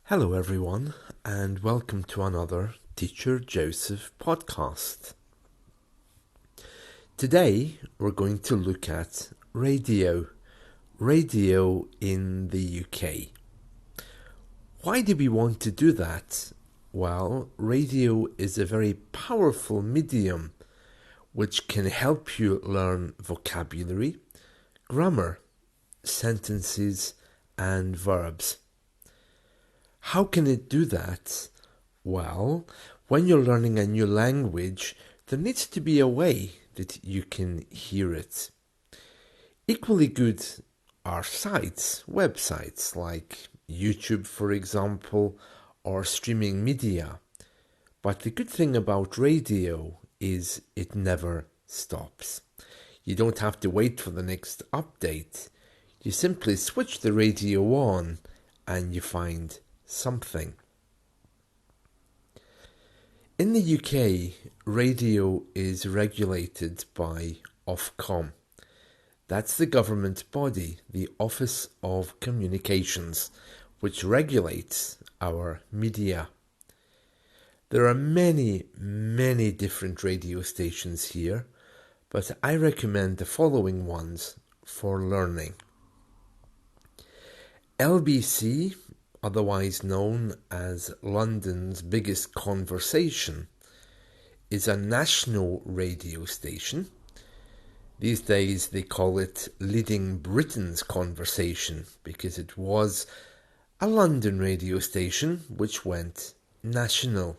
Hello, everyone, and welcome to another Teacher Joseph podcast. Today, we're going to look at radio in the UK. Why do we want to do that? Well, radio is a very powerful medium which can help you learn vocabulary, grammar, sentences, and verbs. How can it do that? Well, when you're learning a new language, there needs to be a way that you can hear it. Equally good are websites like YouTube, for example, or streaming media. But the good thing about radio is it never stops. You don't have to wait for the next update. You simply switch the radio on and you find something. In the UK, radio is regulated by Ofcom. That's the government body, the Office of Communications, which regulates our media. There are many different radio stations here, but I recommend the following ones for learning. LBC, otherwise known as London's Biggest Conversation, is a national radio station. These days they call it Leading Britain's Conversation because it was a London radio station which went national.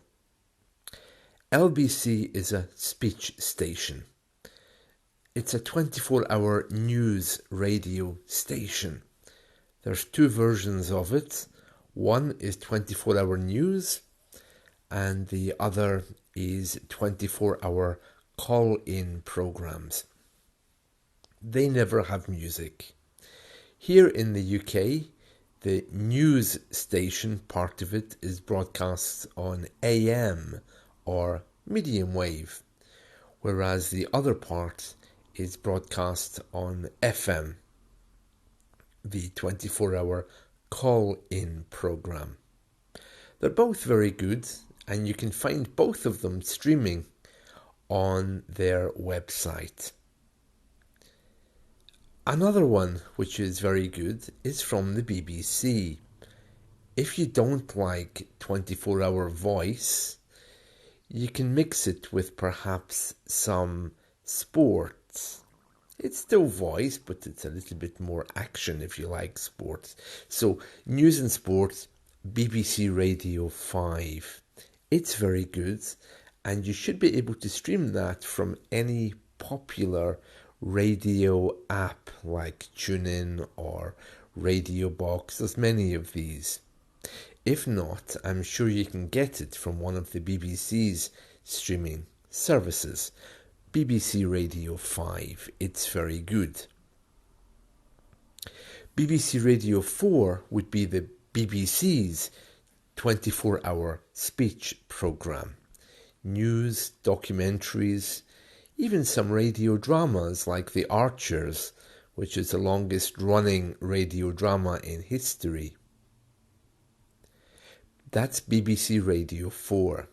LBC is a speech station. It's a 24-hour news radio station. There's two versions of it. One is 24-hour news and the other is 24-hour call-in programs. They never have music. Here in the UK, the news station part of it is broadcast on AM or medium wave, whereas the other part is broadcast on FM, the 24-hour call-in program. They're both very good, and you can find both of them streaming on their website. Another one which is very good is from the BBC. If you don't like 24-hour voice, you can mix it with perhaps some sports. It's still voice, but it's a little bit more action if you like sports. So, news and sports, BBC Radio 5. It's very good, and you should be able to stream that from any popular radio app like TuneIn or Radio Box. There's many of these. If not, I'm sure you can get it from one of the BBC's streaming services. BBC Radio 5, it's very good. BBC Radio 4 would be the BBC's 24-hour speech programme. News, documentaries, even some radio dramas like The Archers, which is the longest running radio drama in history. That's BBC Radio 4.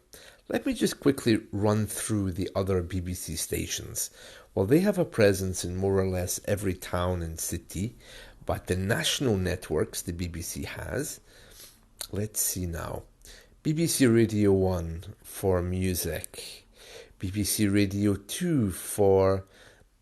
Let me just quickly run through the other BBC stations. Well, they have a presence in more or less every town and city, but the national networks the BBC has, let's see now. BBC Radio 1 for music. BBC Radio 2 for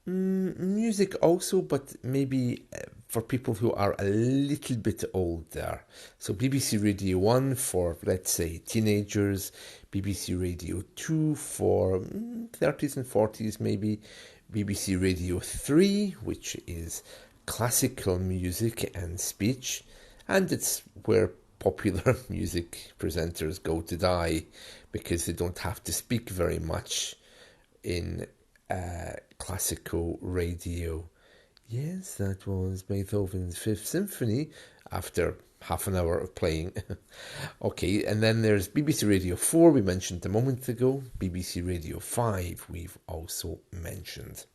music also, but maybe for people who are a little bit older. So BBC Radio 1 for, let's say, teenagers. BBC Radio 2 for 30s and 40s maybe. BBC Radio 3, which is classical music and speech. And it's where popular music presenters go to die because they don't have to speak very much in classical radio. Yes, that was Beethoven's Fifth Symphony after half an hour of playing. Okay, and then there's BBC Radio 4 we mentioned a moment ago. BBC Radio 5 we've also mentioned.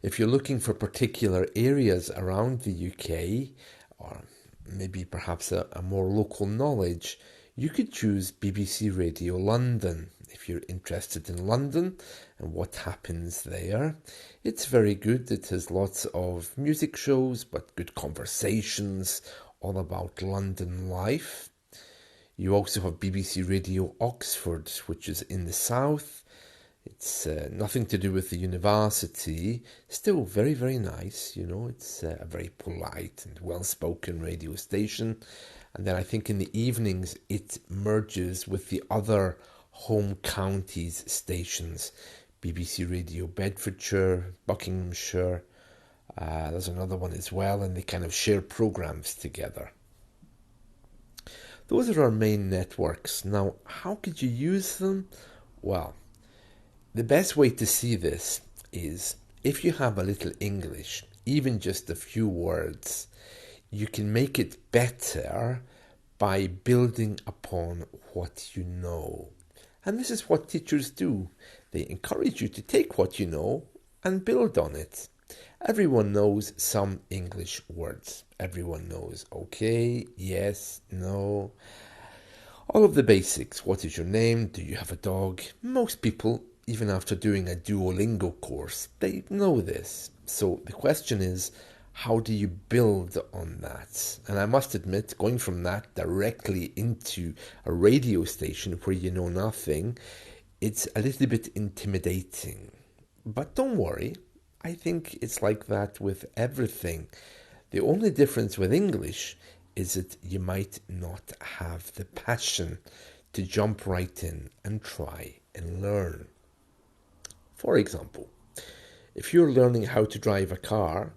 If you're looking for particular areas around the UK or maybe perhaps a more local knowledge, you could choose BBC Radio London if you're interested in London and what happens there. It's very good. It has lots of music shows, but good conversations all about London life. You also have BBC Radio Oxford, which is in the south. It's nothing to do with the university. Still very, very nice, you know. It's a very polite and well-spoken radio station. And then I think in the evenings it merges with the other home counties stations. BBC Radio Bedfordshire, Buckinghamshire. There's another one as well, and they kind of share programmes together. Those are our main networks. Now, how could you use them? Well, the best way to see this is if you have a little English, even just a few words, you can make it better by building upon what you know. And this is what teachers do. They encourage you to take what you know and build on it. Everyone knows some English words. Everyone knows okay, yes, no. All of the basics. What is your name? Do you have a dog? Most people, even after doing a Duolingo course, they know this. So the question is, how do you build on that? And I must admit, going from that directly into a radio station where you know nothing, it's a little bit intimidating. But don't worry, I think it's like that with everything. The only difference with English is that you might not have the passion to jump right in and try and learn. For example, if you're learning how to drive a car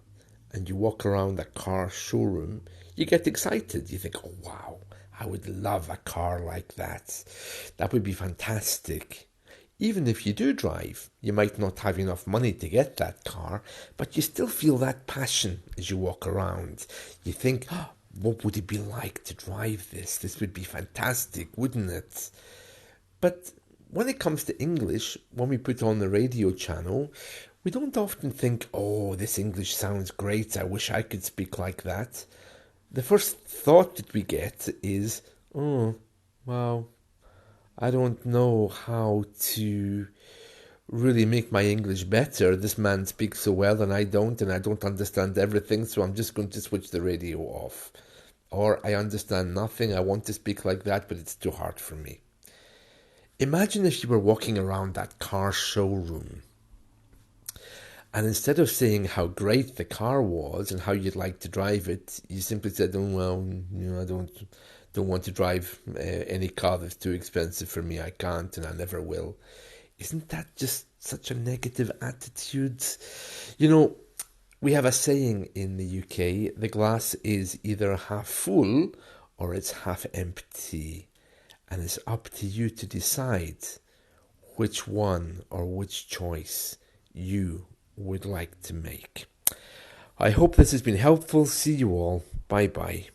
and you walk around a car showroom, you get excited. You think, oh wow, I would love a car like that. That would be fantastic. Even if you do drive, you might not have enough money to get that car, but you still feel that passion as you walk around. You think, oh, what would it be like to drive this? This would be fantastic, wouldn't it? But when it comes to English, when we put on the radio channel, we don't often think, oh, this English sounds great, I wish I could speak like that. The first thought that we get is, oh, wow, I don't know how to really make my English better. This man speaks so well and I don't understand everything, so I'm just going to switch the radio off. Or I understand nothing, I want to speak like that, but it's too hard for me. Imagine if you were walking around that car showroom and instead of saying how great the car was and how you'd like to drive it, you simply said, oh, well, you know, I don't want to drive any car that's too expensive for me. I can't and I never will. Isn't that just such a negative attitude? You know, we have a saying in the UK, the glass is either half full or it's half empty. And it's up to you to decide which one or which choice you would like to make. I hope this has been helpful. See you all. Bye bye.